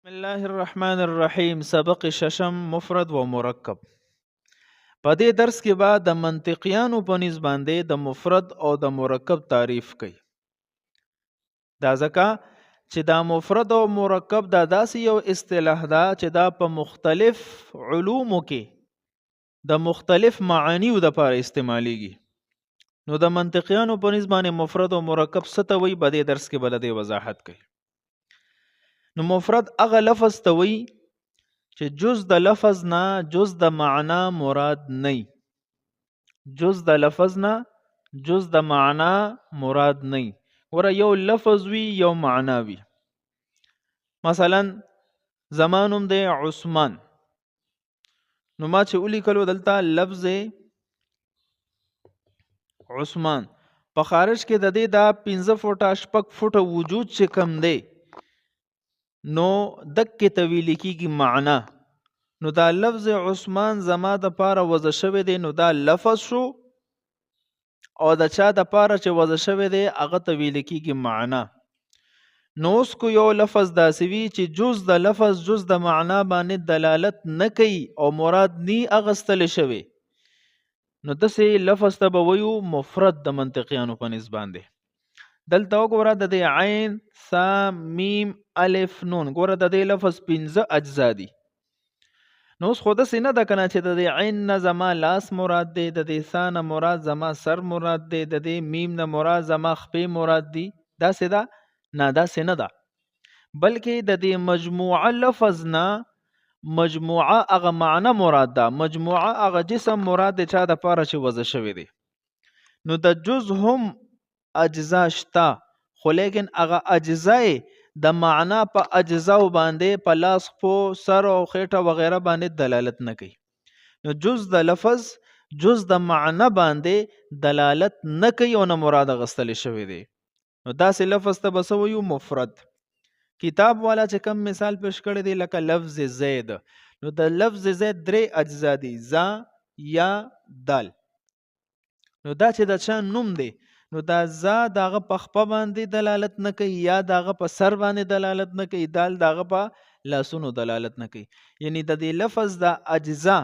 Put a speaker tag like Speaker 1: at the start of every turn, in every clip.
Speaker 1: بسم الله الرحمن الرحیم. سبق ششم مفرد و مرکب. په دې درس کې به د منطقیانو په نسبت باندې د مفرد او د مرکب تعریف کوي. دا ځکه چې دا مفرد او مرکب دا داسې یو اصطلاح ده چې دا په مختلف علومو کې د مختلف معانیو لپاره استعمالیږي. نو د منطقیانو په نسبت باندې مفرد او مرکب څه ته وایي په دې درس کې به د دې وضاحت کوي. نو مفرد هغه لفظ ته وایي چې جز د لفظ نه جز د معنا مراد نه. جز د لفظ نه جز د معنا مراد نه. ور یو لفظ وی یو معنا وی. مثلا زمانم د عثمان، نو ما چې اولی کلو دلته لفظ عثمان په خارج کې د دې دا 15 فوټه شپږ فوټه وجود چې کم دی نو دک تویل کیږي معنا. نو دا لفظ عثمان زما د پاره وضع شوی دی، نو دا لفظ شو، او د چا د پاره چې وضع شوی دی هغه ته ویل کیږي معنا. نو اوس کو یو لفظ داسې وي چې جز د لفظ جز د معنا باندې دلالت نه کوي او مراد نی اغستل شوی، نو داسې لفظ ته به وایو مفرد د منطقیانو په نسبت باندې. دلته وګوره د دې عین ثا میم الف نون، ګوره د دې لفظ 15 اجزا دي. نو اوس خو داسې نه ده کنه چې د دې عین نه زما لاس مراد دی، د دې ثا نه مراد زما سر مراد دی، د دې میم نه مراد زما خپې مراد دی. داسې ده نه، داسې نه ده، بلکې د دې مجموعه لفظ نه مجموعه هغه معنی مراد ده، مجموعه هغه جسم مراد دی چا د پاره چې وضع شوی دی. نو د جز هم اجزا شته، خو لیکن هغه اجزای د معنا په اجزاو باندې په لاس په سر او خېټه وغیرہ باندې دلالت نه کوي. نو جز د لفظ جز د معنا باندې دلالت نه کوي او نه مراد غستل شوی دی. نو داسې لفظ ته بس ویو مفرد. کتاب والا چې کم مثال پیش کړی دی لکه لفظ زید، نو د لفظ زید 3 اجزا دي، ز یا دال. نو دا چې د چا نوم دی نو دا ز داغه په خپه باندې دلالت نه کوي، یا داغه په سر باندې دلالت نه کوي، دال داغه په لاسونو دلالت نه کوي. یعنی د دې لفظ د اجزا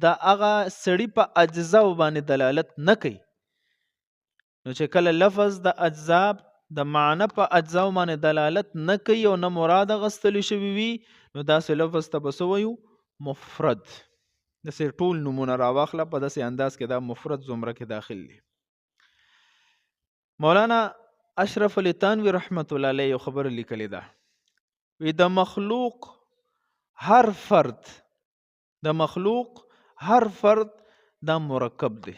Speaker 1: د هغه سړی په اجزا باندې دلالت نه کوي. نو چې کله لفظ د اجزا د معنی په اجزا باندې دلالت نه کوي او نه مراد غستل شوی وي، نو داسې لفظ ته بس وایو مفرد. داسې ټول نمونه راواخله په داسې انداز کې دا مفرد زمره کې داخل دي. مولانا اشرف علی تانوی رحمت الله علیه یو خبر لیکلی ده، وی د مخلوق هر فرد دا مرکب دی.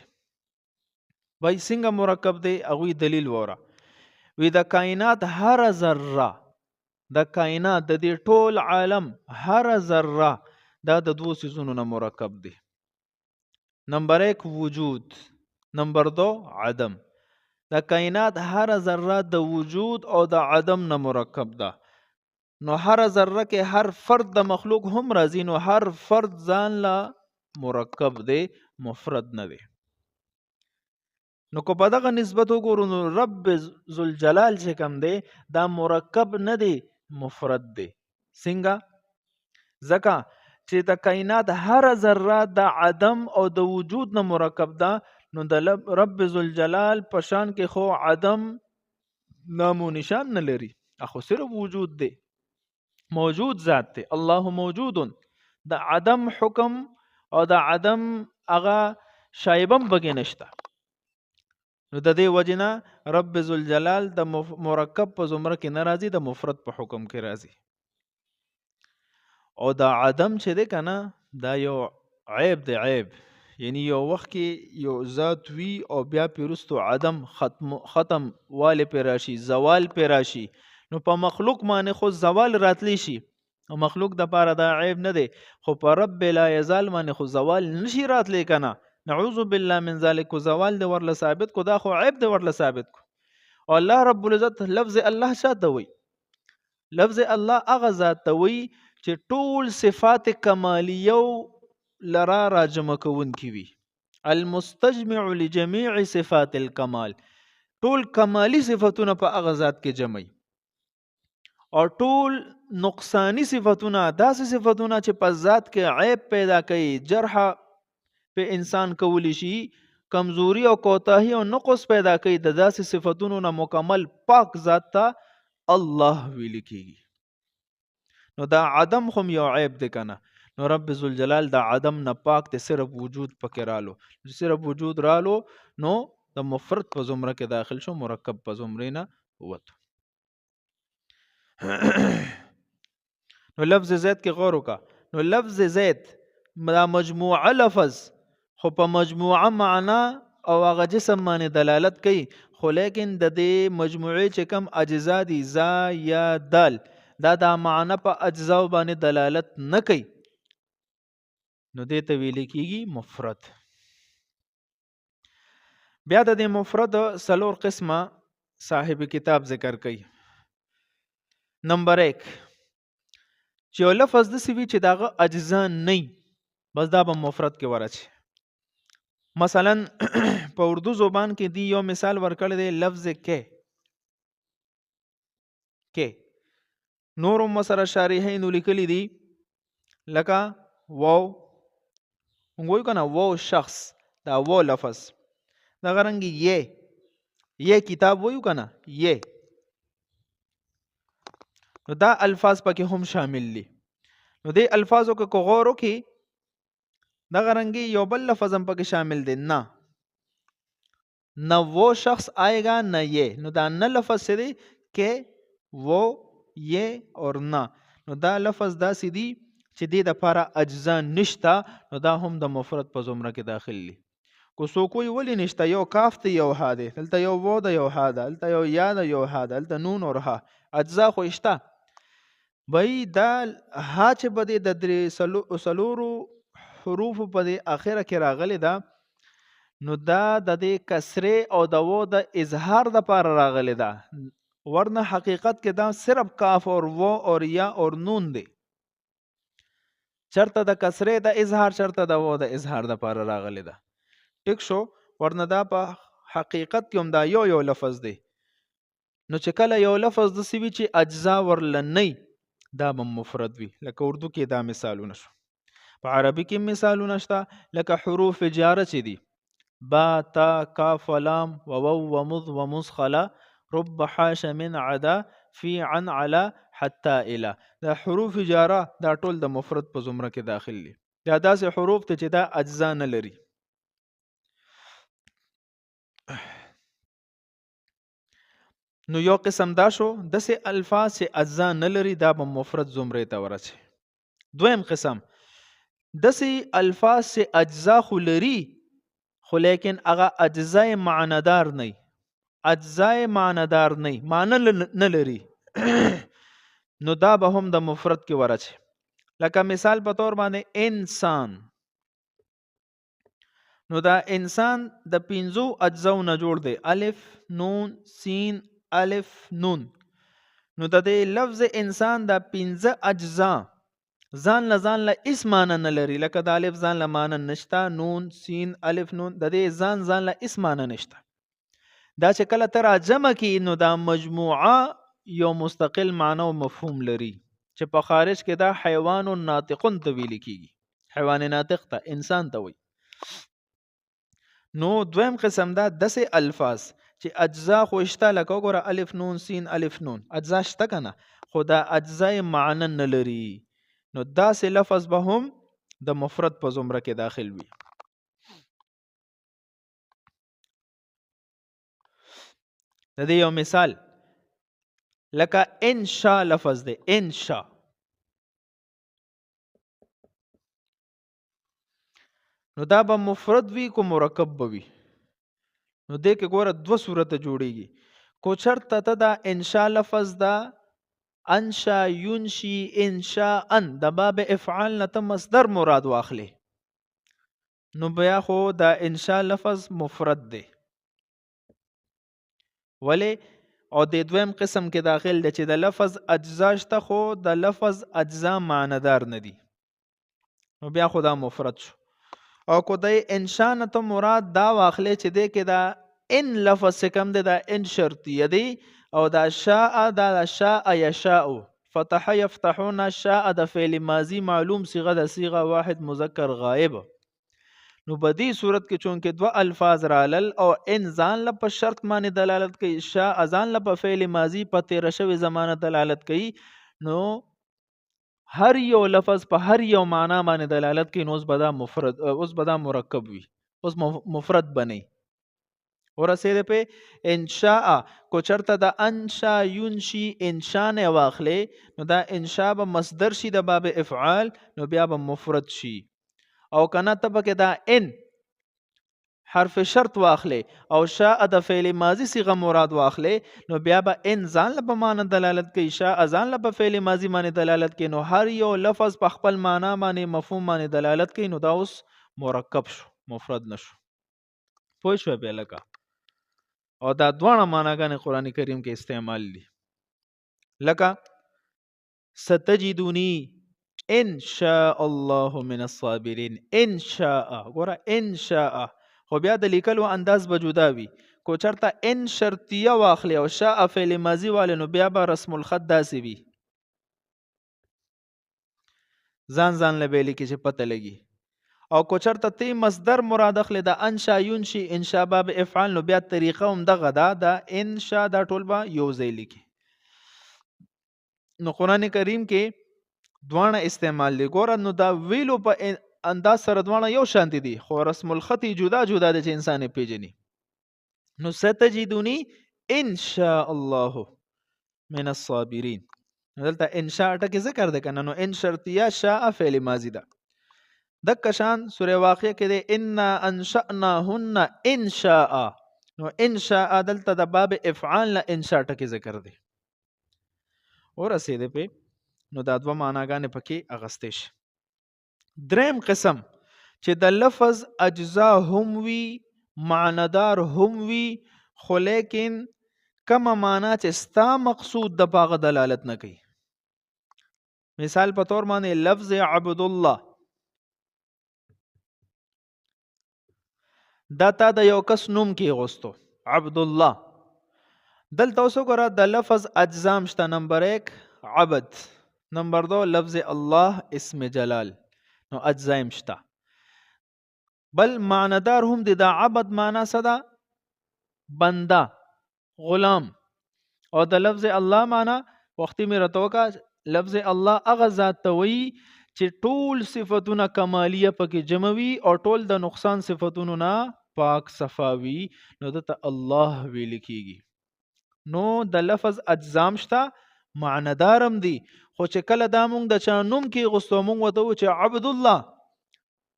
Speaker 1: وای څنګه مرکب دی؟ هغه دلیل وره. وی د کائنات هر ذره، د کائنات د دې ټول عالم هر ذره دا د دوه سيزونو نه مرکب دی. نمبر 1 وجود، نمبر 2 عدم. د کائنات هر ذره د وجود او د عدم نه مرکب ده. نو هر ذره کې هر فرد د مخلوق هم راځي، نو هر فرد ځان لا مرکب دی، مفرد نه دی. نو کو په دغه نسبت وګورو نو رب ذوالجلال چې کوم دی دا مرکب نه دی، مفرد دی. څنګه؟ ځکه چې د کائنات هر ذره د عدم او د وجود نه مرکب ده، نو د رب ذوالجلال پشان کې خو عدم نام و نشان نه لري، اخو صرف وجود دی، موجود ذات دی. الله موجود، د عدم حکم او د عدم هغه شایبم بګی نشته. نو د دې وجنه رب ذوالجلال د مرکب په زمره کې ناراضي، د مفرد په حکم کې راضي. او د عدم چې دی کنه دا یو عیب دی، عیب. یعنی یو وخت کې یو ذات وی او بیا پیرستو عدم ختم واله پی راشي، زوال پی راشي، نو په مخلوق باندې خو زوال راتلی شي، او مخلوق د پاره دا عیب نه دی، خو په رب لا یزال باندې خو زوال نشي راتلی کنه. نعوذ بالله من ذلک. زوال دی ورله ثابت کو، دا خو عیب دی ورله ثابت کو. او الله رب العزت لفظ الله شاته وي، لفظ الله هغه ذات ته وي چې ټول صفات کمالیو لرا راجمع کون کی وي، المستجمع لجميع صفات الکمال. ټول کمالی صفاتونه په هغه ذات کې جمعي. او ټول نقصانی صفتونه داسې صفتونه چې په ذات کې عیب پیدا کوي، جرح په انسان کولی شي، کمزوری او کوتاهی او نقص پیدا کوي، د داسې صفتونو نه مکمل پاک ذات ته الله ویل کیږي. نو دا عدم خو یو عیب دی کنه. نو رب ذوالجلال دا عدم نه پاک دی، صرف وجود پکې رالو. صرف وجود رالو نو د مفرد په زمره کې داخل شو، مرکب په زمره نه ووت. نو لفظ زید کې غور وکا. نو لفظ زید دا مجموعه لفظ خو په مجموعه معنا او هغه جسم باندې دلالت کوي، خو لیکن د دې مجموعه چې کم اجزا دي زا یا دال دا معنا په اجزا باندې دلالت نه کوي، نو دې ته ویل کېږي مفرد. بیا د دې مفرد 4 قسمه صاحب کتاب ذکر کوي. نمبر 1 چې یو لفظ داسې وي چې دغه اجزا نه بس دا به مفرد کې ورچي. مثلا په اردو زبان کې دی یو مثال ورکړی دی، لفظ کې نور مسره شارحین لیکلی دی لکه واو، موږ کنه واو شخص دا واو لفظ دا غرنګي یہ کتاب وایو کنه یہ، نو دا الفاظ پکې هم شامل دي. نو دې الفاظو کې غور وکړي دا غرنګي یو بل لفظ هم پکې شامل دي، نہ وہ شخص آئے گا نہ یہ. نو دا نہ لفظ سے دی کہ وہ یہ اور نہ، نو دا لفظ دا سی دی چې دی د پاره اجزا نشتا، نو دا هم د مفرد په زمره کې داخل دي. کو سو کوئی ولی نشتا، یو کاف ته یو ها دی، دلته یو و ده یو ها ده، دلته یو یا ده یو ها ده، دلته نون اور ها، اجزا خو شتا. بای دا ها چې بده د درې سلورو حروف په دې اخره کې راغلي ده، نو دا د دې کسره او د و د اظهار د پاره راغلي ده، ورنه حقیقت کې دا صرف کاف اور و اور یا اور نون دی. چرته د کسره د اظهار، چرته د و د اظهار د پاره راغلي ده. ټیک شو، ورنه دا په حقیقت کې هم دا یو لفظ دی. نو چې کله یو لفظ د سوي چې اجزا ورل نه دا به مفرد وي، لکه اردو کې دا مثالونه شو. په عربي کې مثالونه شته، لکه حروف جاره چې دي با تا کاف لام وواو ومض ومسخلا رب حاش من عدا فی عن علا حتی الا. دا حروف جاره دا ټول د مفرد په زمره کې داخل دي. دا داسې حروف ته چې دا اجزا نه لري. نو یو قسم دا شو داسې الفاظ چې اجزا نه لري، دا به مفرد زمره ته ورسي. دویم قسم داسې الفاظ چې اجزا خو لري خو لیکن هغه اجزای معنادار نه، اجزای معنادار نه، معنی نه لري نو دا به هم د مفرد کې ورچي. لکه مثال په تور باندې انسان، نو دا انسان د 5 اجزاو نه جوړ دی، الف نون سین الف نون. نو د دې لفظ انسان د 5 اجزا ځان له اس معنی نه لري، لکه د الف ځان له معنی نشته، نون سین الف نون د دې ځان له اس معنی نشته. دا چې کله تر جمع کی نو دا مجموعه یو مستقل معنی او مفهوم لري، چې په خارج کې دا حیوان ناطقون ته ویل کیږي، حیوان ناطق ته انسان ته وي. نو دویم قسم دا داسې الفاظ چې اجزا خو شته، لکه وګوره الف نون سین الف نون اجزا شته کنه، خو دا اجزای معنی نه لري، نو داسې لفظ به هم د مفرد په زمره کې داخل وي. د دې یو مثال لکه انشاء لفظ دی، انشاء. نو دا به مفرد وي کو مرکب به وي. نو دې کې ګوره 2 صورت جوړیږي. کو چرته ته دا انشاء لفظ دا انشا ينشي انشاء د باب افعال نه ته مصدر مراد واخلي، نو بیا خو دا انشاء لفظ مفرد دی. ولی او د دویم قسم کې داخل دی چې د لفظ اجزا شته خو د لفظ اجزا معنادار نه دي، نو بیا خو دا مفرد شو. او کو د انشاء نه ته مراد دا واخلي چې دی کې دا ان لفظ کم دی، دا ان شرطیه دی، او دا شاء دا شاء یشاء فتح یفتحون شاء د فعل ماضی معلوم صيغه د صيغه واحد مذکر غائب. نو په دې صورت کې چونکې دوه الفاظ رالل او ان ځان له په شرط باندې دلالت کوي، شاء ځان له په فعل ماضی په تیر شوی زمانه دلالت کوي، نو هر یو لفظ په هر یو معنا باندې دلالت کوي، نو اوس به دا مرکب وي، اوس مفرد بنئ. ورسېده په انشاء کو چرته د انشا ينشي انشاء نه واخلې، نو دا انشاء به مصدر شي د باب افعال، نو بیا به مفرد شي. او کنه ته پکې دا ان حرف شرط واخلې او شاء د فعل ماضی صيغه مراد واخلې، نو بیا به ان ځان له په معنی دلالت کوي، شاء ځان له په فعل ماضی باندې دلالت کوي، نو هر یو لفظ په خپل معنا باندې مفهوم باندې دلالت کوي، نو دا اوس مرکب شو، مفرد نشو. پوه شو به لکه. او دا دوانه معناګانې قران کریم کې استعمال دي، لکه ستجدونی ان شاء الله من الصابرین. ان شاء ګوره ان شاء خو بیا د لیکلو انداز به جدا وي، کو چرته ان شرطیه واخلي او شاء فعل ماضی والے، نو بیا به رسم الخط داسې وي، ځان له به لیکي چې پته لګي. او کو چرته تی مصدر مراد اخلي د انشا ينشي انشاء باب افعال، نو بیا طریقه هم دغه ده، د انشاء دا ټول به یو ځای لیکي. نو قران کریم کې دوانه استعمال دي. ګوره نو دا ویلو په انداز سره دوانه یو شانتي دي، خو رسم الخط جدا جدا دي چې انسان پیژني. نو ستجدونی ان شاء الله من الصابرین، دلته انشاء ټکی ذکر ده کنه، نو ان شرطیه شاء فعل ماضی ده. دکشان سوره واقعه کې ده ان انشأناهن انشاء، نو انشاء دلته د باب افعال نه انشاء ټکی ذکر ده. ورسېده په نو دا دوه معناګانې پکې اغستې شي. دریم قسم چې د لفظ اجزا هم وي، معنادار هم وي، خو لیکن کومه معنا چې ستا مقصود د پاغه دلالت نه کوي. مثال په تور باندې لفظ عبد الله، دا تا د یو کس نوم کې غوستو عبد الله. دلته اوس وګوره د لفظ اجزام شته، نمبر 1 عبد، نمبر 2 لفظ الله اسم جلال، نو اجزایم شته. بل معنادار هم د عبد معنا صدا بنده غلام، او د لفظ الله معنا وختي مې راتوکا لفظ الله هغه ذات ته وایي چې ټول صفاتونه کمالیه پکې جمع وي او ټول د نقصان صفاتونو نه پاک صفاوي، نو دته الله ویل کیږي. نو د لفظ اجزام شته، معنادارم دي، خو چې کله دا مونږ د چا نوم کې غوستو مونږ وته چې عبد الله،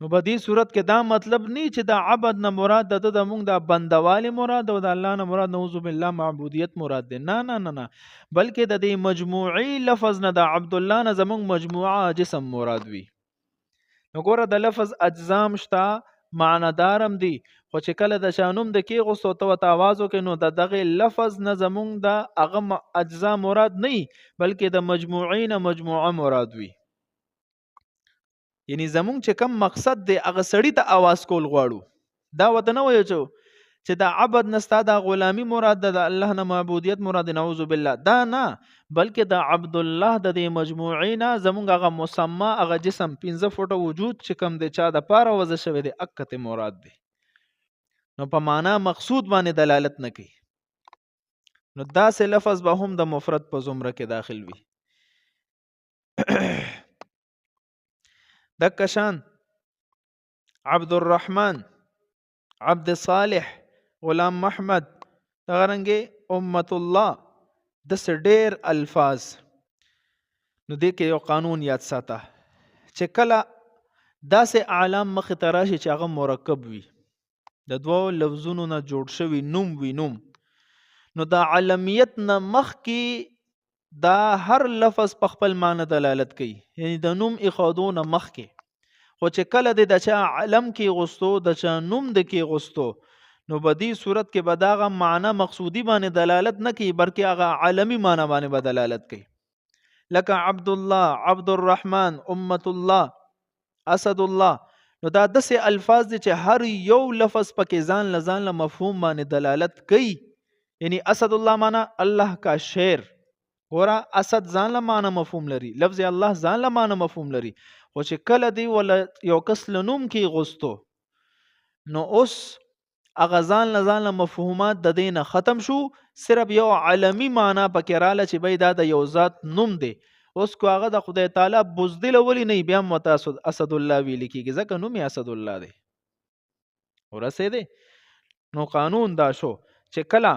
Speaker 1: نو په دې صورت کې دا مطلب نه چې دا عبد نه مراد د مونږ د بندوالي مراد او د الله نه مراد نعوذ بالله معبودیت مراد ده، نه نه نه نه، بلکې د دې مجموعي لفظ نه د عبد الله نه زمونږ مجموعه جسم مراد وي. نو ګوره د لفظ اجزام شته، معنادارم دي، خو چې کله د شانوم د کې غوستو ته आवाज وکړي، نو د دغه لفظ نه زمونږ د هغه اجزا مراد نه، بلکې د مجموعین مجموعه مراد وي. یعنی زمونږ چې کم مقصد دی هغه سړی ته आवाज کول غواړو، دا وته نه وایو چې د عبد نستا د غلامی مراد د الله نه معبودیت مراد نعوذ بالله، دا نه، بلکې د عبد الله د دې مجموعینا زمونږ هغه مسما هغه جسم 15 فوټه وجود چې کم دی چا د پاره وځ شوی دی اکته مراد دی. نو په معنا مقصود باندې دلالت نه کوي. نو دا سه لفظ به هم د مفرد په زمره کې داخل وي. دکشان عبد الرحمن، عبد صالح، غلام محمد، دغرنګي امت الله، د ډېر الفاظ. نو دې کې یو قانون یاد ساته چې کله داسې اعلام مخ ته راشي چې هغه مرکب وي، د دوو لفظونو نه جوړ شوی نوم وي نوم، نو د علمیت نه مخ کې دا هر لفظ په خپل معنی دلالت کوي، یعنی د نوم اخادو نه مخ کې. خو چې کله د چا علم کې غوستو، د چا نوم د کې غوستو، نو په دې صورت کې به داغه معنی مقصودی باندې دلالت نه کوي، بلکې هغه عالمی معنی باندې به دلالت کوي. لکه عبد الله، عبد الرحمن، امت الله، اسد الله. نو دا داسې الفاظ دي چې هر یو لفظ پکې ځان له مفهوم باندې دلالت کوي. یعنی اسد الله معنی الله کا شیر، ورا اسد ځان له معنی مفهوم لري، لفظ الله ځان له معنی مفهوم لري، خو چې کله دی ولا یو کس لنوم کې غوستو نو اوس اغه ځان له مفهومات د دینه ختم شو، صرف یو عالمی معنی پکې رااله چې بای دا د یو ذات نوم دی. اوس کو هغه د خدای تعالی بزدل ولی نه بیا متاسد اسد الله ویل کیږي ځکه نوم یې اسد الله دی. ورسه دی نو قانون دا شو چې کله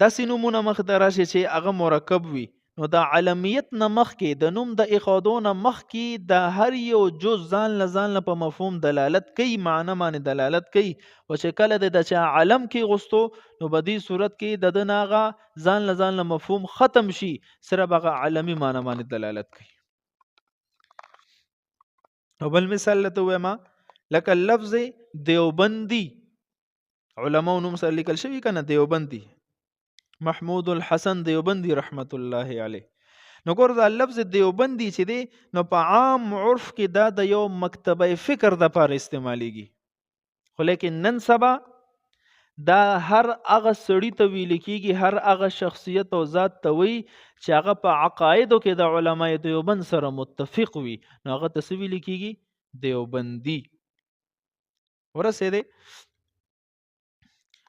Speaker 1: داسې نومونه مخ ته راشي چې هغه مرکب وي نو د علمیت نه مخکې د نوم د اخادو نه مخکې د هر یو جز ځان له په مفهوم دلالت کوي، معنی باندې دلالت کوي، او چې کله د چا علم کې غوستو نو په دې صورت کې د دناغه ځان له مفهوم ختم شي، صرف هغه علمی معنی باندې دلالت کوي. او بل مثال لته وایم لکه لفظ دیوبندی، علماء نوم سره لیکل شوی کنه دیوبندی، محمود الحسن دیوبندی رحمت الله علیه. نو ګور دا لفظ دیوبندی چې دی نو په عام عرف کې دا د یو مکتبه فکر د پاره استعمالیږي، خو لیکن نن سبا دا هر هغه سړی ته ویل کېږي، هر هغه شخصیت او ذات ته وی چې هغه په عقایدو کې د علماء دیوبند سره متفق وي نو هغه ته څه ویل کېږي؟ دیوبندی. ورسې دی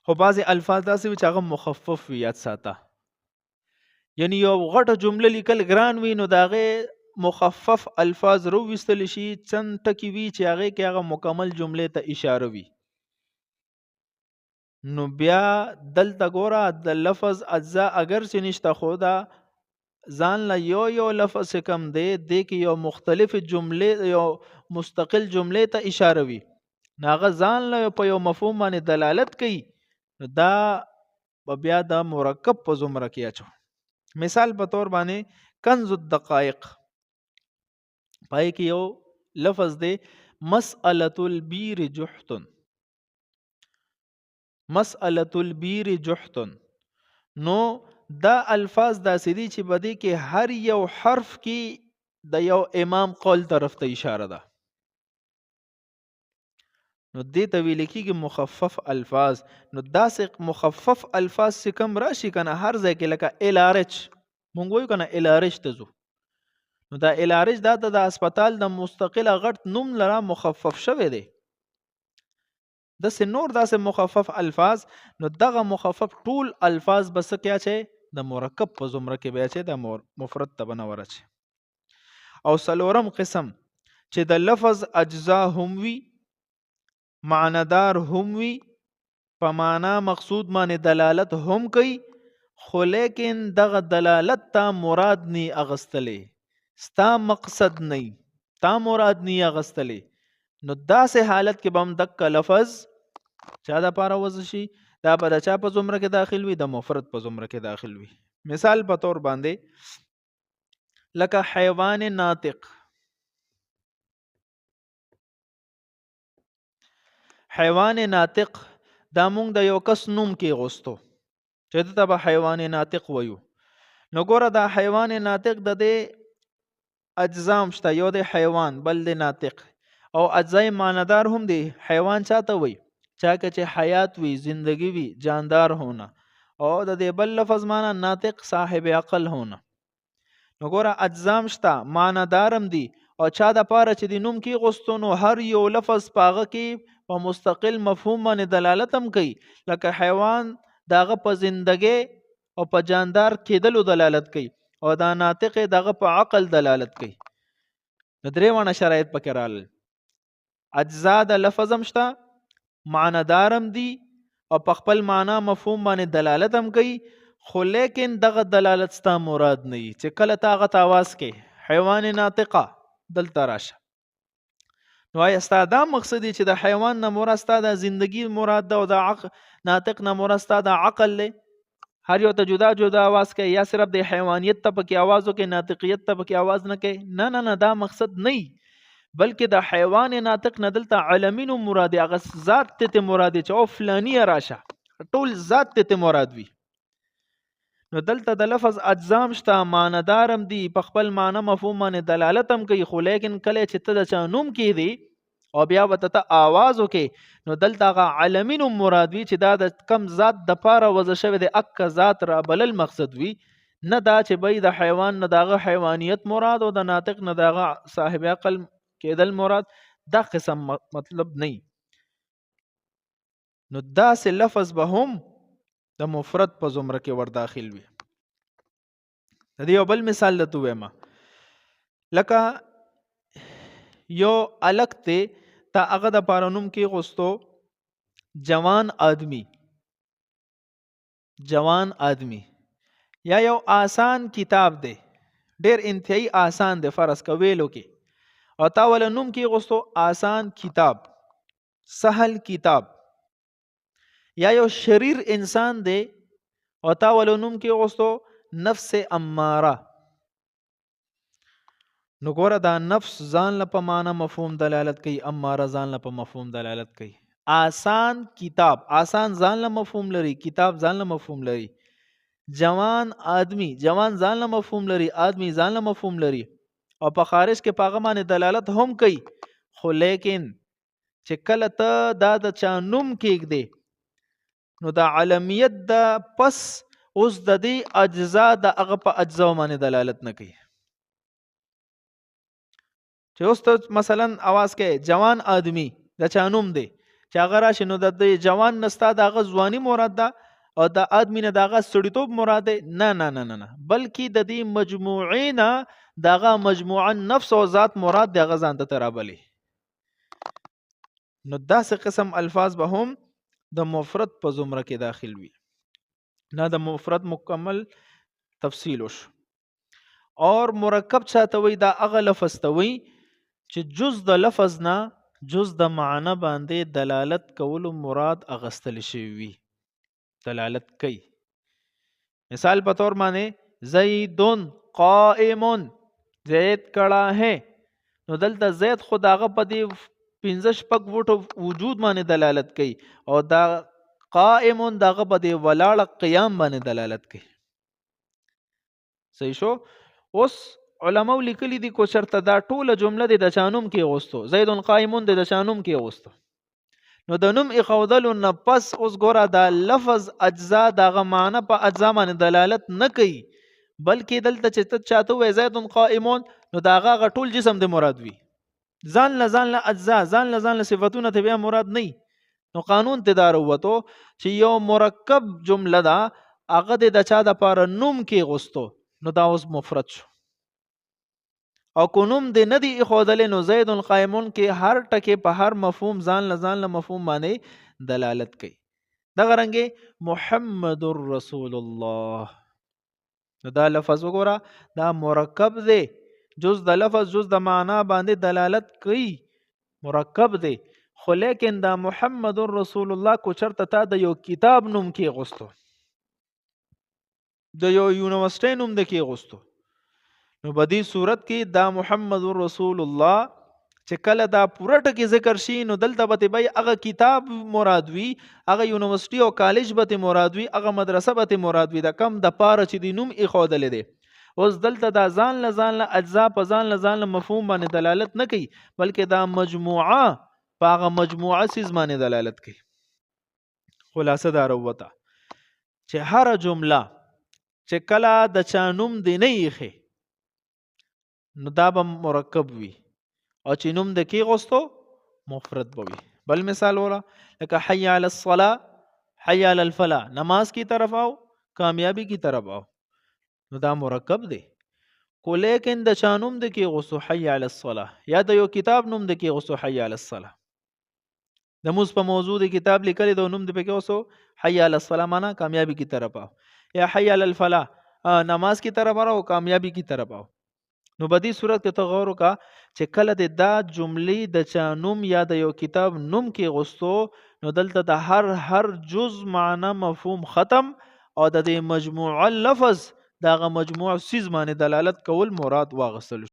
Speaker 1: خو بعضې الفاظ داسې وي چې هغه مخفف وي، یاد ساته، یعنی یو غټه جمله لیکل ګران وي نو د هغې مخفف الفاظ روویستل شي، چند ټکي وي چې هغې کې هغه مکمل جملې ته اشاره وي. نو بیا دلته ګوره د لفظ اجزا اگر چې نشته خو دا ځان له یو لفظ کم دی کې یو مختلف جملې یو مستقل جملې ته اشاره وي، نو هغه ځان له په یو مفهوم باندې دلالت کوي، دا بیا د مرکب په زمره کې اچو. مثال په تور باندې کنز الدقائق پای کې یو لفظ دی مسألة البیر جحتن، مسألة البیر جحتن. نو دا الفاظ داسې دي چې بدی کې هر یو حرف کې د یو امام قول طرف ته اشاره ده، نو دې ته ویل کېږي مخفف الفاظ. نو داسې مخفف الفاظ چې کم راشي کنه هر ځای کې لکه الارچ مونږ وایو کنه الارچ ته ځو، نو دا الارچ دا د هسپتال د مستقله غټ نوم لره مخفف شوی دی. داسې نور داسې مخفف الفاظ، نو دغه مخفف ټول الفاظ بس کیا چې د مرکب په زمره کې بیا چې د مفرد ته بنور اچي. او سلورم قسم چې د لفظ اجزا هم وي، معنادار هم وي، په معنا مقصود باندې دلالت هم کوي، خو لیکن دغه دلالت تا مراد نی اغستلې، ستا مقصد نی، تا مراد نی اغستلې، نو داسې حالت کې به هم دک لفظ چا د پاره وضع شي، دا به د چا په زمره کې داخل وي؟ د مفرد په زمره کې داخل وي. مثال په طور باندې لکه حیوان ناطق، حیوان ناطق دا مونږ د یو کس نوم کې غوستو چې دته به حیوان ناطق وایو. نو ګوره دا حیوان ناطق د دې اجزام شته، یو د حیوان بل د ناطق، او اجزای معنادار هم دی. حیوان چاته وای؟ چا که چې حیات وي، زندگی وي، جاندار ہونا، او د دې بل لفظ معنی ناطق صاحب عقل ہونا. نو ګوره اجزام شته معنادارم دی، او چا د پاره چې د نوم کې غوستو نو هر یو لفظ پاغه کې په مستقل مفهوم باندې دلالت هم کوي، لکه حیوان داغه په زندګي او په جاندار کېدلو دلالت کوي، او دا ناطق داغه په عقل دلالت کوي. نو درې وانه شرایط پکې راغلل، اجزا د لفظ هم شته، معنادارم دی، او په خپل معنا مفهوم باندې دلالت هم کوي، خو لیکن دغه دلالت ستا مراد نه وي چې کله تا هغه تاواز کې حیوان ناطقه دلته راشه. نو آیا ستا دا مقصد دی چې د حیوان نه مراد ستا د زندگی مراد ده او د ناطق نه مراد ستا د عقل دی؟ هر یو ته جدا جدا आवाज کوي، یا صرف د حیوانیت ته پکې आवाज وکړي، ناطقیت ته پکې आवाज نه کوي؟ نه نه نه، دا مقصد نه، بلکې د حیوان ناطق نه دلته علمینو مراد، هغه ذات ته مراد چې او فلانی راشه، ټول ذات ته مراد وي. نو دلته د لفظ اجزام شته، معنادارم دی، په خپل معنی مفهوم باندې دلالت هم کوي، خو لیکن کله چې ته د چا نوم کې دی او بیا وته ته आवाज وکې نو دلته هغه علمینو مراد وي چې دا د کم ذات د پاره وضع شوی دی، اک ذات را بلل مقصد وي، نه دا چې بای د حیوان نه داغه حیوانیت مراد او د ناطق نه داغه صاحب عقل کېدل مراد، دا قسم مطلب نه. نو دا سه لفظ به هم د مفرد په زمره کې ور داخل وي. د دې یو بل مثال لته وایم، لکه یو الک ته تا هغه د پارانوم کې غوستو جوان آدمی، جوان آدمی یا یو آسان کتاب دی، ډیر انتهایی آسان دی فرض کا ویلو کې، او تا ول نوم کې غوستو آسان کتاب، سهل کتاب. یا یو شریر انسان دی او تا ول نوم کې غوستو نفس اماره. نو ګوره دا نفس ځان له په معنا مفهوم دلالت کوي، اماره ځان له په مفهوم دلالت کوي. آسان کتاب، آسان ځان له مفهوم لري، کتاب ځان له مفهوم لري. جوان آدمی، جوان ځان له مفهوم لري، آدمی ځان له مفهوم لري، او په خارج کې پاغه باندې دلالت هم کوي. خو لیکن چې کله ته دا د چا نوم کېږدې نو د علمیت د پس اوس د دې اجزا د هغه په اجزا باندې دلالت نه کوي. چې اوس ته مثلا आवाज کې جوان آدمی د چا نوم دی، چې هغه راشي نو د جوان نستا د هغه ځواني مراد ده او د آدمی نه دغه سړیتوب مراد نه نه نه نه، بلکې د دې مجموعې نه دغه مجموعه نفس او ذات مراد دغه ځان ته ترابلی. نو داسې قسم الفاظ به هم د مفرد په زمره کې داخل وي. نه د مفرد مکمل تفصیل وش. اور مرکب چاته وي دا هغه لفظ ته وي چې جز د لفظ نه جز د معنی باندې دلالت کول مراد اغستل شوی وي، دلالت کوي. مثال په تور باندې زیدون قائمون، زید کڑا ہے. نو دلته زید خداغه په دې 15 شپږ وټو وجود باندې دلالت کوي، او دا قائمون دغه په دې ولاړ قیام باندې دلالت کوي. صحیح شو. اوس علماء لیکلي دي کو شرط دا ټوله جمله د چانوم کې غوستو، زیدون قائمون د چانوم کې غوستو. نو د نوم اخودلو نه پس اوس ګوره دا لفظ اجزا دغه معنی په اجزا باندې دلالت نه کوي، بلکې دلته چې ته چاته وای زیدون قائمون نو داغه ټول جسم د مراد وي، ځان له اجزا، ځان له صفاتونه ته بیا مراد نه. نو قانون ته دار وته چې یو مرکب جمله دا هغه د چا د پاره نوم کې غوستو نو دا اوس مفرد شو. او کو نوم د ندی اخودل نو زید قائمون کې هر ټکي په هر مفهوم ځان له مفهوم باندې دلالت کوي. دغه رنګه محمد رسول الله، نو دا لفظ وګوره دا مرکب دی، جز د لفظ جز د معنا باندې دلالت کوي، مرکب دی. خو لیکن دا محمد رسول الله کو چرته تا د یو کتاب نوم کې غوستو، د یو یونیورسيټي نوم د کې غوستو، نو په دې صورت کې دا محمد رسول الله چې کله دا پوره ټکی ذکر شي نو دلته به بای هغه کتاب مراد وي، هغه یونیورسيټي او کالج به مراد وي، هغه مدرسه به مراد وي، د کم د پاره چې د نوم اخودل دي. اوس دلته دا ځان له اجزا په ځان له مفهوم باندې دلالت نه کوي، بلکې دا مجموعه په هغه مجموعه سیز باندې دلالت کوي. خلاصه دا وروته چې هر جمله چې کله د چا نوم دی نه یخي نو دا به مرکب وي، او چې نوم د کې غوستو مفرد بوي. بل مثال ولا لکه حي علی الصلاة، حي علی الفلاح، نماز کی طرف آو، کامیابی کی طرف آو، نو دا مرکب دی. کو لیکن د چا نوم د کې غوستو حي علی الصلاة، یا د یو کتاب نوم د کې غوستو حي علی الصلاة، د موږ په موضوع د کتاب لیکل د نوم د پکې غوستو حي علی الصلاة معنا کامیابی کی طرف آو، یا حي علی الفلاح نماز کی طرف آو، کامیابی کی طرف آو. نو په دې صورت کې ته غور وکړه چې کله د دا جملې د چا نوم یا د یو کتاب نوم کې غوستو نو دلته د هر جز معنا مفهوم ختم، او د دې مجموعه لفظ دغه مجموع سیز باندې دلالت کول مراد واغستل.